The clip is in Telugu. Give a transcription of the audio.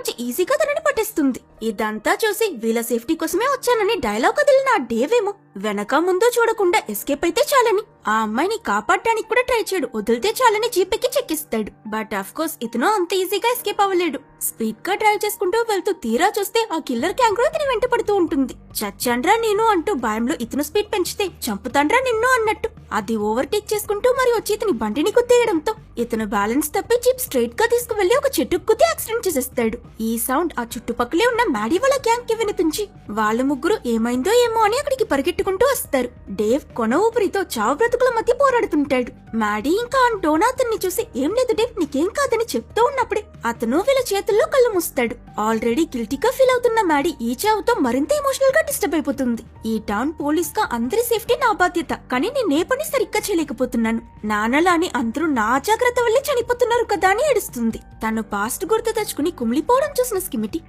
వచ్చి ఈజీగా తనని పట్టేస్తుంది. ఇదంతా చూసి వీళ్ళ సేఫ్టీ కోసమే వచ్చానని డైలాగ్ వదిలిన ఆ డేవ్ ఏమో వెనక ముందు చూడకుండా ఎస్కేప్ అయితే చాలని ఆ అమ్మాయిని కాపాడడానికి కూడా ట్రై చేయడు. వదిలితే చాలని జీపెక్కి చెక్కిస్తాడు. బట్ ఆఫ్ కోర్స్ ఇతను అంత ఈజీగా ఎస్కేప్ అవ్వలేడు. స్పీడ్ గా డ్రైవ్ చేసుకుంటూ వెళ్తూ తీరా చూస్తే ఆ కిల్లర్ క్యాంగ్రూ ఇతని వెంట పడుతూ ఉంటుంది. చచ్చండ్రా నేను అంటూ భయంలో ఇతను స్పీడ్ పెంచితే చంపుతాండ్రా నిన్ను అన్నట్టు అది ఓవర్టేక్ చేసుకుంటూ మరి వచ్చి ఇతని బండిని గుద్దేయడంతో ఇతను బ్యాలెన్స్ తప్పి జీప్ స్ట్రైట్ గా తీసుకువెళ్లి ఒక చెట్టుకు గుద్ది యాక్సిడెంట్ చేసేస్తాడు. ఈ సౌండ్ ఆ చుట్టుపక్కలే ఉన్న మ్యాడీ వాళ్ళ గ్యాంగ్ కి వినిపించి వాళ్ళ ముగ్గురు ఏమైందో ఏమో అని అక్కడికి పరిగెట్టుకుంటూ వస్తారు. డేవ్ కొన ఊపిరితో చావు బ్రతుకుల మధ్య పోరాడుతుంటాడు. మ్యాడీ ఇంకా డోనా అతన్ని చూసి ఏం లేదు డేవ్ నీకేం కాదని చెప్తూ ఉన్నప్పుడే అతను వీళ్ళ చేతుల్లో కళ్ళు మూస్తాడు. ఆల్రెడీ గిల్టీగా ఫీల్ అవుతున్న మ్యాడీ ఈ చావుతో మరింత ఎమోషనల్ గా డిస్టర్బ్ అయిపోతుంది. ఈ టౌన్ పోలీస్ గా అందరి సేఫ్టీ నా బాధ్యత, కానీ నేనే పని సరిగ్గా చేయలేకపోతున్నాను. నాన్నలాని అందరూ నా అజాగ్రత్త వల్లే చనిపోతున్నారు కదా అని ఏడుస్తుంది. తను పాస్ట్ గుర్తు తెచ్చుకుని కుమిలిపోవడం చూసిన స్కిమిటీ